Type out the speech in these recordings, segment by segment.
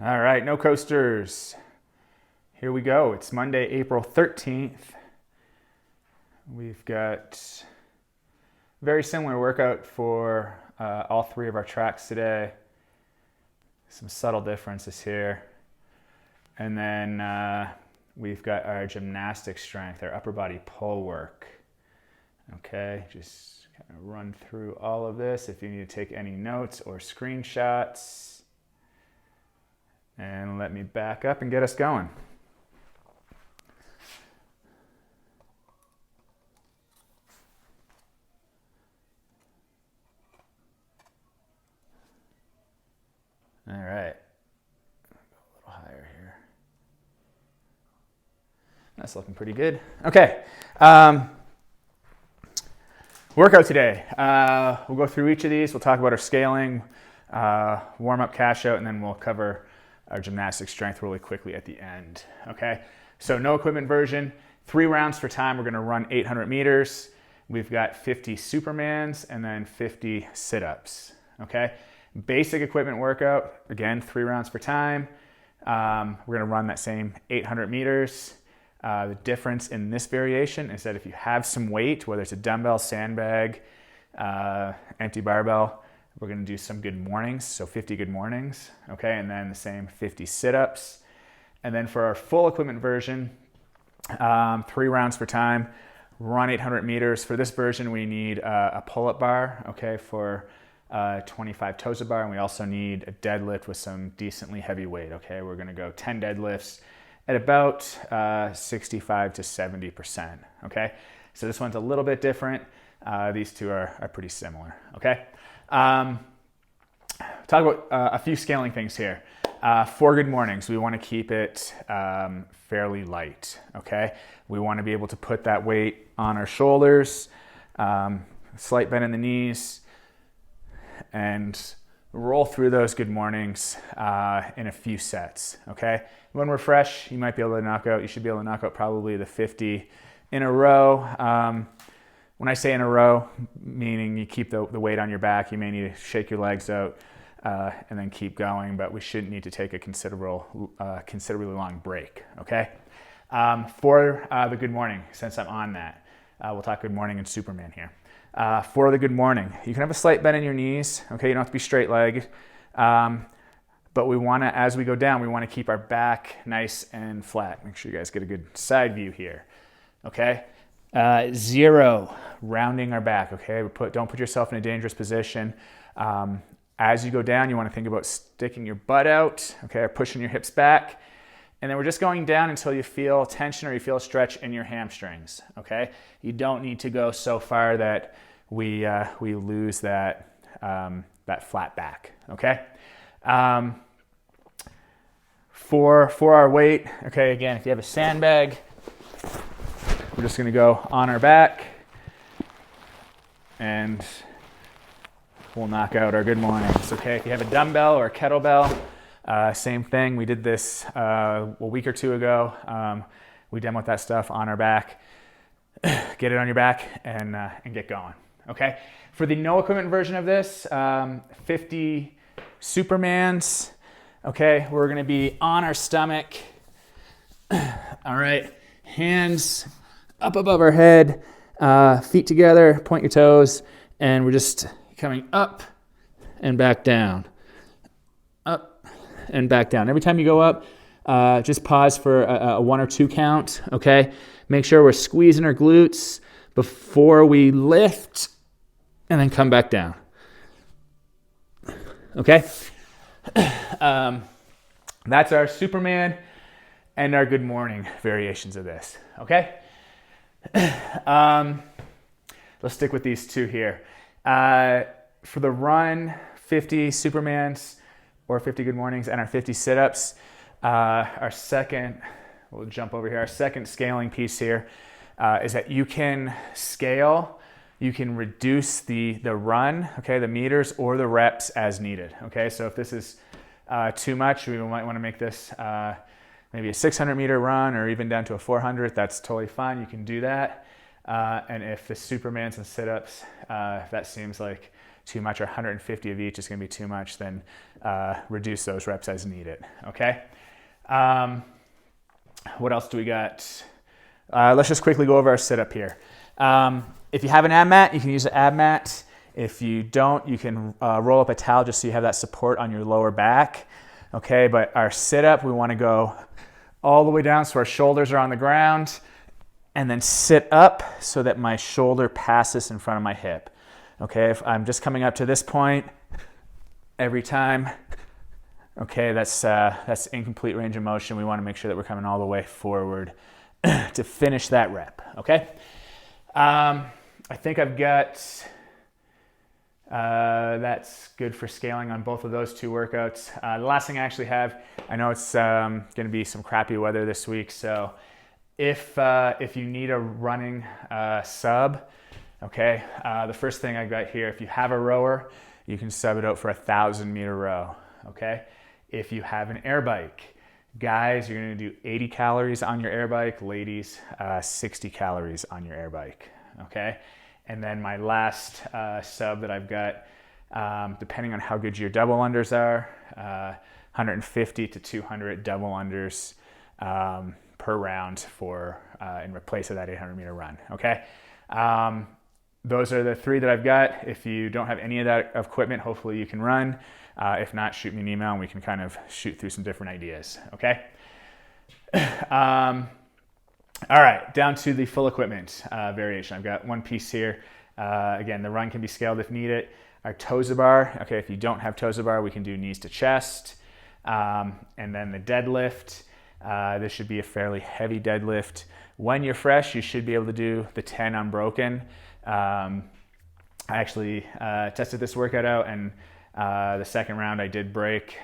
All right, no coasters. Here we go. It's Monday, April 13th. We've got a very similar workout for all three of our tracks today. Some subtle differences here. And then we've got our gymnastic strength, our upper body pull work. Okay, just kind of run through all of this if you need to take any notes or screenshots. And let me back up and get us going. All right, go a little higher here. That's looking pretty good. Okay, workout today. We'll go through each of these. We'll talk about our scaling, warm up, cash out, and then we'll cover our gymnastic strength really quickly at the end. Okay, so no equipment version, 3 rounds for time. We're going to run 800 meters. We've got 50 Supermans and then 50 sit-ups. Okay, basic equipment workout, again, 3 rounds for time. We're going to run that same 800 meters. The difference in this variation is that if you have some weight, whether it's a dumbbell, sandbag, empty barbell, we're going to do some good mornings, so 50 good mornings, okay, and then the same 50 sit-ups. And then for our full equipment version, 3 rounds for time, run 800 meters. For this version, we need a pull-up bar, okay, for 25 toes a bar, and we also need a deadlift with some decently heavy weight, okay? We're going to go 10 deadlifts at about 65 to 70%, okay? So this one's a little bit different. These two are pretty similar, okay? Talk about a few scaling things here. 4 good mornings, we want to keep it fairly light, okay? We want to be able to put that weight on our shoulders, slight bend in the knees, and roll through those good mornings in a few sets, okay? When we're fresh, you might be able to knock out, you should be able to knock out probably the 50 in a row. When I say in a row, meaning you keep the weight on your back, you may need to shake your legs out and then keep going, but we shouldn't need to take a considerably long break, okay? For the good morning, since I'm on that, we'll talk good morning and Superman here. For the good morning, you can have a slight bend in your knees, okay? You don't have to be straight-legged, but we want to, as we go down, we want to keep our back nice and flat. Make sure you guys get a good side view here, okay? 0, rounding our back, okay? Don't put yourself in a dangerous position. As you go down, you want to think about sticking your butt out, okay, or pushing your hips back. And then we're just going down until you feel tension or you feel a stretch in your hamstrings, okay? You don't need to go so far that we lose that flat back, okay? For our weight, okay, again, if you have a sandbag, we're just going to go on our back and we'll knock out our good mornings, okay? If you have a dumbbell or a kettlebell, same thing. We did this a week or 2 ago. We demoed that stuff on our back. Get it on your back and get going, okay? For the no equipment version of this, 50 Supermans, okay? We're going to be on our stomach, all right? Hands up above our head, feet together, point your toes, and we're just coming up and back down. Up and back down. Every time you go up, just pause for a 1 or 2 count, okay? Make sure we're squeezing our glutes before we lift, and then come back down. Okay? That's our Superman and our good morning variations of this, okay? Let's stick with these 2 here. For the run, 50 Supermans or 50 good mornings and our 50 sit-ups, our second scaling piece here is that you can scale, you can reduce the run, okay, the meters or the reps as needed, okay? So if this is too much, we might want to make this maybe a 600 meter run or even down to a 400, that's totally fine. You can do that. And if the Supermans and sit-ups, if that seems like too much, or 150 of each is going to be too much, then reduce those reps as needed, okay? What else do we got? Let's just quickly go over our sit-up here. If you have an ab mat, you can use an ab mat. If you don't, you can roll up a towel just so you have that support on your lower back, okay? But our sit-up, we want to go all the way down so our shoulders are on the ground, and then sit up so that my shoulder passes in front of my hip, okay? If I'm just coming up to this point every time, okay, that's incomplete range of motion. We want to make sure that we're coming all the way forward to finish that rep, okay? I think I've got, that's good for scaling on both of those two workouts. The last thing I actually have, I know it's going to be some crappy weather this week, so if you need a running sub, okay, the first thing I got here, if you have a rower, you can sub it out for a 1,000-meter row, okay? If you have an air bike, guys, you're going to do 80 calories on your air bike. Ladies, 60 calories on your air bike, okay? And then my last sub that I've got, depending on how good your double unders are, 150 to 200 double unders per round for in replace of that 800-meter run, okay? Those are the three that I've got. If you don't have any of that equipment, hopefully you can run. If not, shoot me an email and we can kind of shoot through some different ideas, okay? All right, down to the full equipment variation. I've got one piece here. Again, the run can be scaled if needed. Our toes bar, okay, if you don't have toes bar, we can do knees to chest. And then the deadlift, this should be a fairly heavy deadlift. When you're fresh, you should be able to do the 10 unbroken. I actually tested this workout out, and the second round I did break.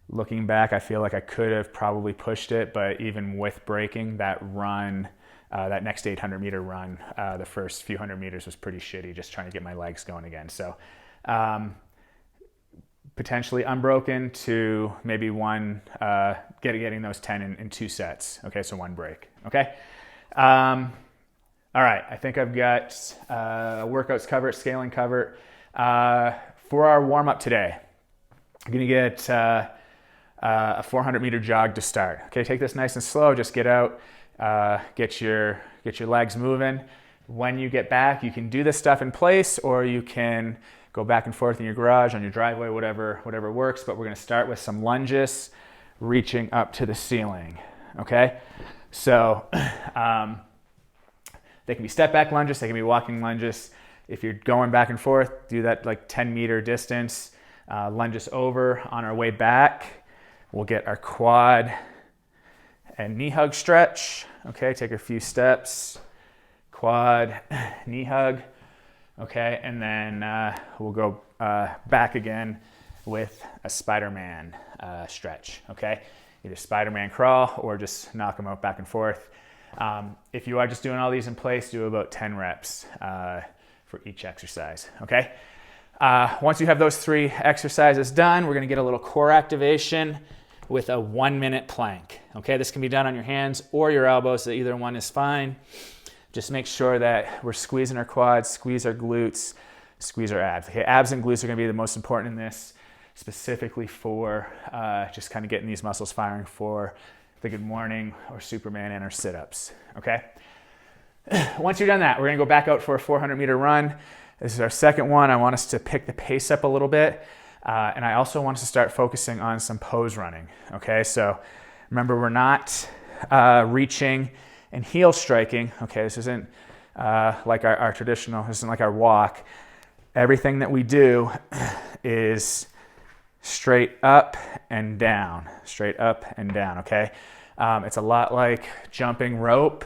Looking back, I feel like I could have probably pushed it, but even with breaking, that run, that next 800-meter run, the first few hundred meters was pretty shitty, just trying to get my legs going again. So potentially unbroken to maybe one, getting those 10 in 2 sets. Okay, so 1 break. Okay. All right, I think I've got workouts covered, scaling covered. For our warm-up today, I'm going to get a 400-meter jog to start. Okay, take this nice and slow. Just get out, get your legs moving. When you get back, you can do this stuff in place, or you can go back and forth in your garage, on your driveway, whatever works. But we're going to start with some lunges, reaching up to the ceiling. Okay, so they can be step back lunges, they can be walking lunges. If you're going back and forth, do that like 10-meter distance. Lunges over. On our way back, we'll get our quad and knee hug stretch. Okay, take a few steps. Quad, knee hug. Okay, and then we'll go back again with a Spider-Man stretch. Okay, either Spider-Man crawl or just knock them out back and forth. If you are just doing all these in place, do about 10 reps for each exercise, okay? Once you have those 3 exercises done, we're gonna get a little core activation with a 1-minute plank, okay? This can be done on your hands or your elbows, so either one is fine. Just make sure that we're squeezing our quads, squeeze our glutes, squeeze our abs. Okay, abs and glutes are gonna be the most important in this, specifically for just kind of getting these muscles firing for the good morning or Superman and our sit-ups, okay? Once you're done that, we're gonna go back out for a 400-meter run. This is our second one. I want us to pick the pace up a little bit. And I also want us to start focusing on some pose running, okay? So remember, we're not reaching and heel striking, okay? This isn't like our traditional, this isn't like our walk. Everything that we do is straight up and down, okay? It's a lot like jumping rope,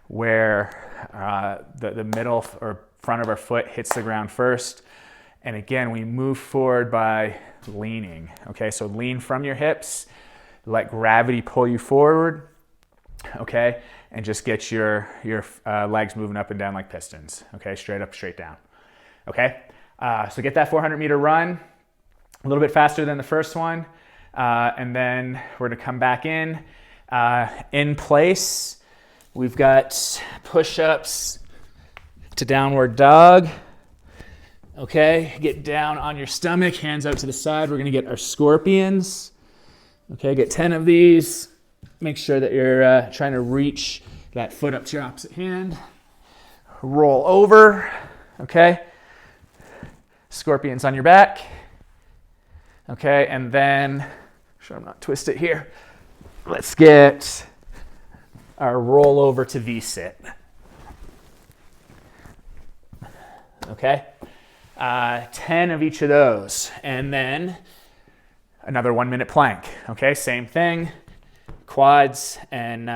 where the middle or front of our foot hits the ground first. And again, we move forward by leaning, okay? So lean from your hips, let gravity pull you forward, okay? And just get your legs moving up and down like pistons, okay? Straight up, straight down, okay? So get that 400-meter run, a little bit faster than the first one. And then we're gonna come back in place. We've got push-ups to downward dog. Okay, get down on your stomach, hands out to the side. We're gonna get our scorpions. Okay, get 10 of these. Make sure that you're trying to reach that foot up to your opposite hand. Roll over, okay? Scorpions on your back. Okay, and then, make sure I'm not twisted here. Let's get our roll over to V-sit. Okay, 10 of each of those. And then another 1 minute plank. Okay, same thing. Quads and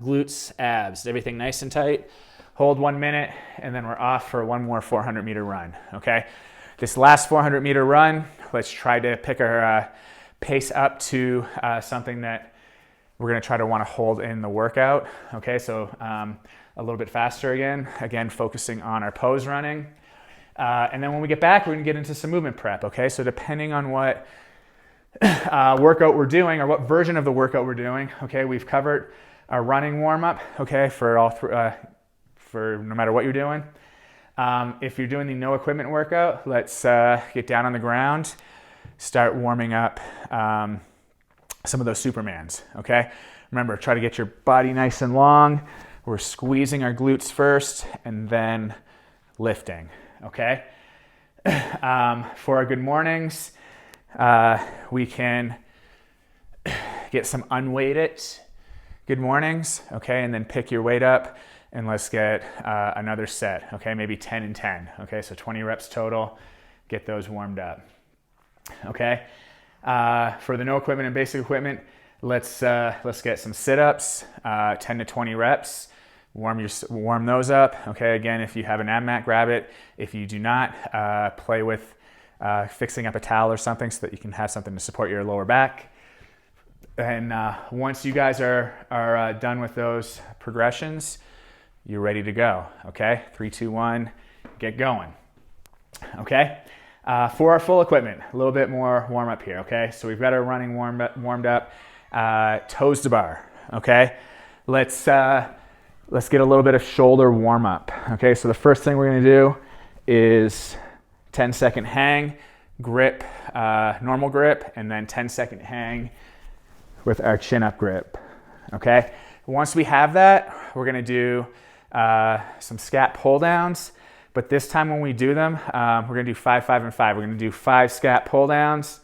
glutes, abs, everything nice and tight. Hold 1 minute, and then we're off for one more 400-meter run, okay? This last 400-meter run, let's try to pick our pace up to something that we're gonna try to wanna hold in the workout, okay? So a little bit faster again, focusing on our pose running. And then when we get back, we're gonna get into some movement prep, okay? So depending on what workout we're doing or what version of the workout we're doing, okay, we've covered our running warm-up, okay, for all for no matter what you're doing. If you're doing the no equipment workout, let's get down on the ground, start warming up some of those Supermans, okay? Remember, try to get your body nice and long. We're squeezing our glutes first and then lifting, okay? For our good mornings, we can get some unweighted good mornings, okay? And then pick your weight up. And let's get another set, okay? Maybe 10 and 10, okay? So 20 reps total, get those warmed up, okay? For the no equipment and basic equipment, let's get some sit-ups, 10 to 20 reps, warm those up, okay? Again, if you have an ab mat, grab it. If you do not, play with fixing up a towel or something so that you can have something to support your lower back. And once you guys are done with those progressions, you're ready to go, okay? 3, 2, 1, get going, okay? For our full equipment, a little bit more warm up here, okay? So we've got our running warmed up, toes to bar, okay? Let's get a little bit of shoulder warm up, okay? So the first thing we're gonna do is 10-second hang, grip, normal grip, and then 10-second hang with our chin up grip, okay? Once we have that, we're gonna do some scat pull downs, but this time when we do them, we're gonna do 5, 5, and 5. We're gonna do 5 scat pull downs.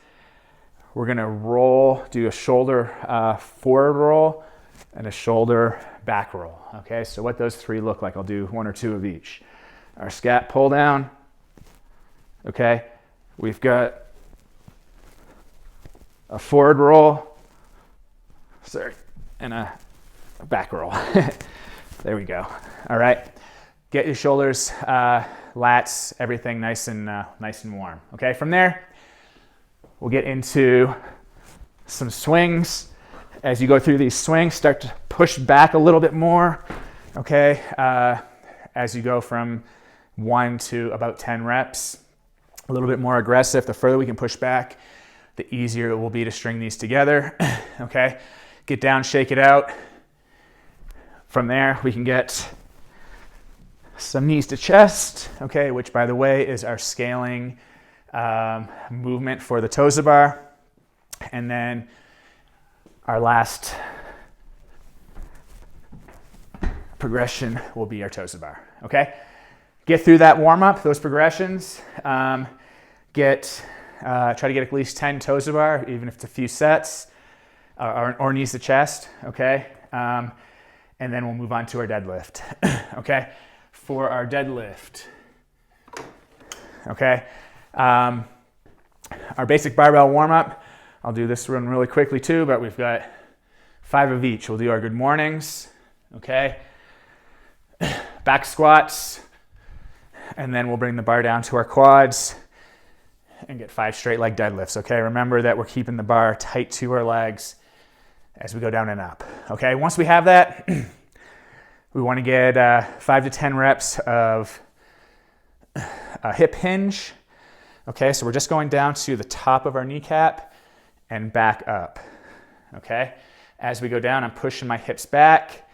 We're gonna roll, do a shoulder forward roll and a shoulder back roll, okay? So what those 3 look like, I'll do 1 or 2 of each. Our scat pull down, okay? We've got a forward roll, and a back roll. There we go. All right. Get your shoulders, lats, everything nice and warm. Okay. From there, we'll get into some swings. As you go through these swings, start to push back a little bit more. Okay. As you go from 1 to about 10 reps, a little bit more aggressive. The further we can push back, the easier it will be to string these together. Okay. Get down, shake it out. From there, we can get some knees to chest, okay, which by the way is our scaling movement for the toes to bar. And then our last progression will be our toes to bar, okay? Get through that warm up, those progressions. Try to get at least 10 toes to bar, even if it's a few sets, or knees to chest, okay? And then we'll move on to our deadlift, okay? For our deadlift, okay? Our basic barbell warm-up, I'll do this one really quickly too, but we've got 5 of each. We'll do our good mornings, okay? Back squats, and then we'll bring the bar down to our quads and get 5 straight leg deadlifts, okay? Remember that we're keeping the bar tight to our legs as we go down and up, okay? Once we have that, we want to get 5 to 10 reps of a hip hinge, okay? So we're just going down to the top of our kneecap and back up, okay? As we go down, I'm pushing my hips back,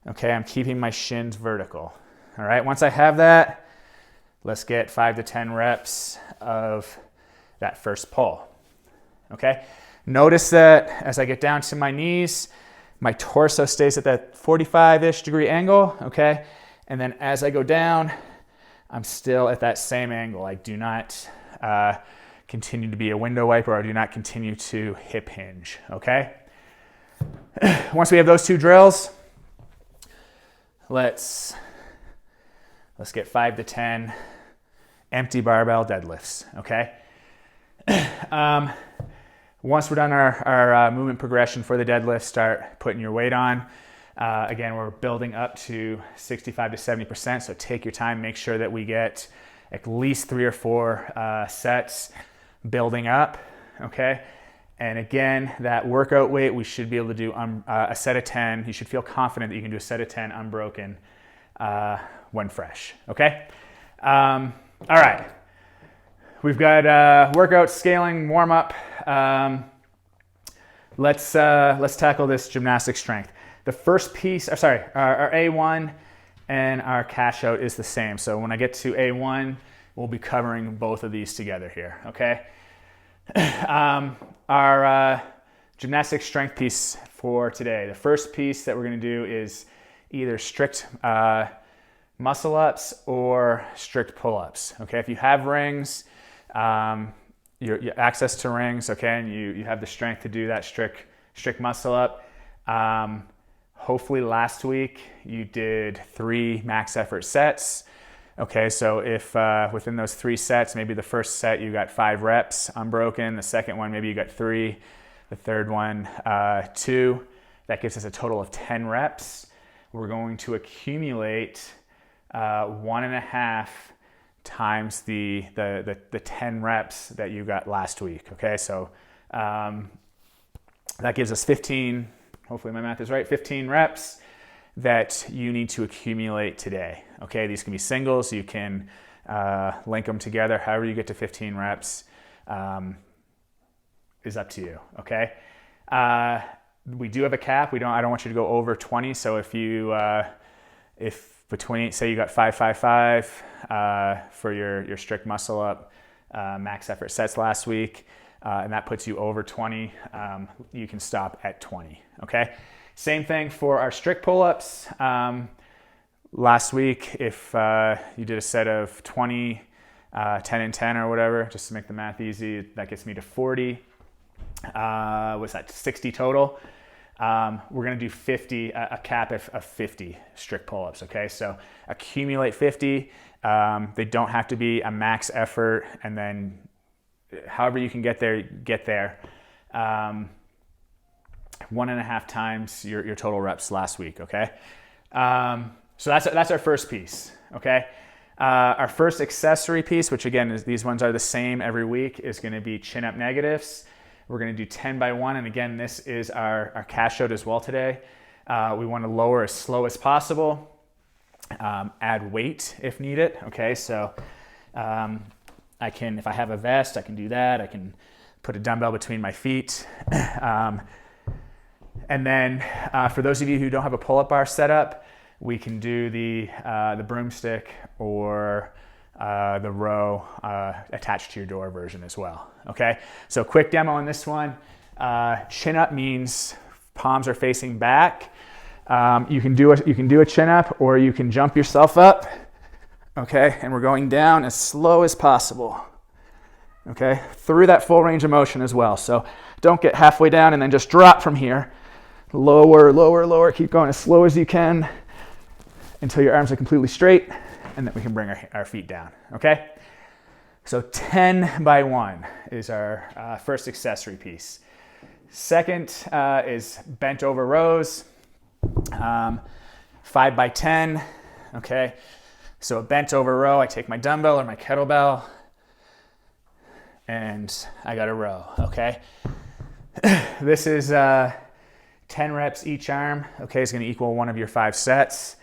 okay? I'm keeping my shins vertical, all right? Once I have that, Let's get 5 to 10 reps of that first pull, okay? Notice that as I get down to my knees, my torso stays at that 45-ish degree angle, okay? And then as I go down, I'm still at that same angle. I do not continue to be a window wiper, or I do not continue to hip hinge, okay? Once we have those two drills, let's get 5 to 10 empty barbell deadlifts, okay? Once we're done our movement progression for the deadlift, start putting your weight on. Again, we're building up to 65 to 70%, so take your time. Make sure that we get at least 3 or 4 sets building up, okay? And again, that workout weight, we should be able to do a set of 10. You should feel confident that you can do a set of 10 unbroken when fresh, okay? All right. We've got workout, scaling, warm-up. Let's tackle this gymnastic strength. The first piece, our A1 and our cash out is the same. So when I get to A1, we'll be covering both of these together here, okay? Our gymnastic strength piece for today. The first piece that we're going to do is either strict muscle ups or strict pull-ups, okay? If you have rings, your access to rings, okay, and you have the strength to do that strict muscle up. Hopefully last week you did 3 max effort sets. Okay, so if within those 3 sets, maybe the first set you got 5 reps unbroken, the second one maybe you got 3, the third one 2. That gives us a total of 10 reps. We're going to accumulate 1.5 times the 10 reps that you got last week. Okay, so that gives us 15. Hopefully my math is right. 15 reps that you need to accumulate today. Okay, these can be singles. You can link them together. However you get to 15 reps is up to you. Okay, we do have a cap. I don't want you to go over 20. So if between, say you got 5 for your strict muscle up max effort sets last week, and that puts you over 20, you can stop at 20, okay? Same thing for our strict pull-ups. Last week, if you did a set of 20, 10 and 10 or whatever, just to make the math easy, that gets me to 40. What's that, 60 total? We're gonna do 50, a cap of 50 strict pull-ups, okay? So accumulate 50. They don't have to be a max effort, and then however you can get there, get there. 1.5 times your total reps last week, okay? So that's our first piece, okay? Our first accessory piece, which again, these ones are the same every week, is gonna be chin-up negatives. We're gonna do 10 by 1, and again, this is our cash out as well today. We wanna lower as slow as possible, add weight if needed, okay? So I can, if I have a vest, I can do that. I can put a dumbbell between my feet. And then for those of you who don't have a pull-up bar set up, we can do the broomstick or the row attached to your door version as well, okay? So quick demo on this one. Chin up means palms are facing back. You can do a chin up, or you can jump yourself up, okay? And we're going down as slow as possible, okay? Through that full range of motion as well. So don't get halfway down and then just drop from here. Lower, lower, lower. Keep going as slow as you can until your arms are completely straight, and then we can bring our feet down, okay? So 10 by 1 is our first accessory piece. Second is bent over rows, 5 by 10, okay? So a bent over row, I take my dumbbell or my kettlebell, and I got a row, okay? This is 10 reps each arm, okay, is gonna equal one of your 5 sets.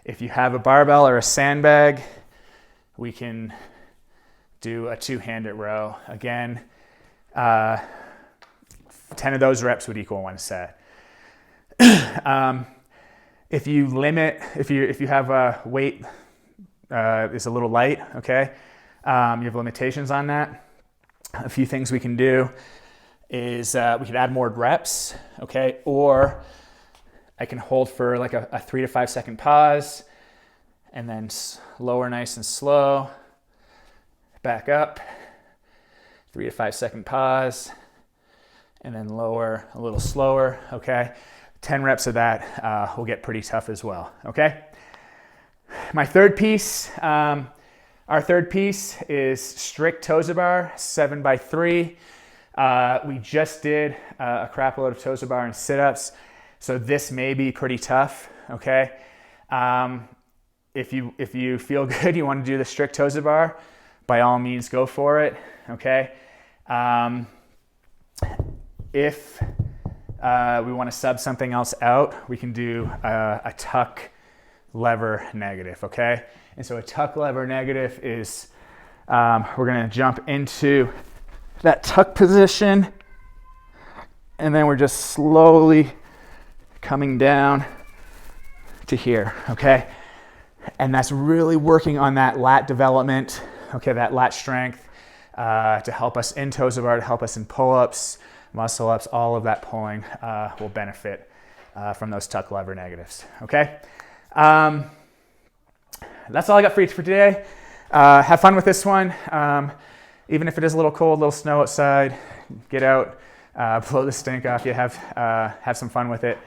If you have a barbell or a sandbag, we can do a 2-handed row. Again, 10 of those reps would equal 1 set. If you have a weight is a little light, okay? You have limitations on that. A few things we can do is we could add more reps, okay? Or I can hold for like a 3 to 5 second pause and then lower nice and slow. Back up, 3 to 5 second pause, and then lower a little slower, okay? 10 reps of that will get pretty tough as well, okay? My third piece, our third piece is strict toes bar, 7x3. We just did a crap load of toes bar and sit-ups, so this may be pretty tough, okay? If you feel good, you want to do the strict toes bar, by all means go for it, okay? If we want to sub something else out, we can do a tuck lever negative, okay? And so a tuck lever negative is we're going to jump into that tuck position, and then we're just slowly coming down to here, okay? And that's really working on that lat development, okay, that lat strength to help us in toes bar, to help us in pull-ups, muscle-ups, all of that pulling will benefit from those tuck lever negatives, okay? That's all I got for you for today. Have fun with this one. Even if it is a little cold, a little snow outside, get out, blow the stink off you, have some fun with it,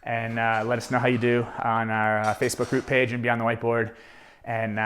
and let us know how you do on our Facebook group page and Beyond the Whiteboard. And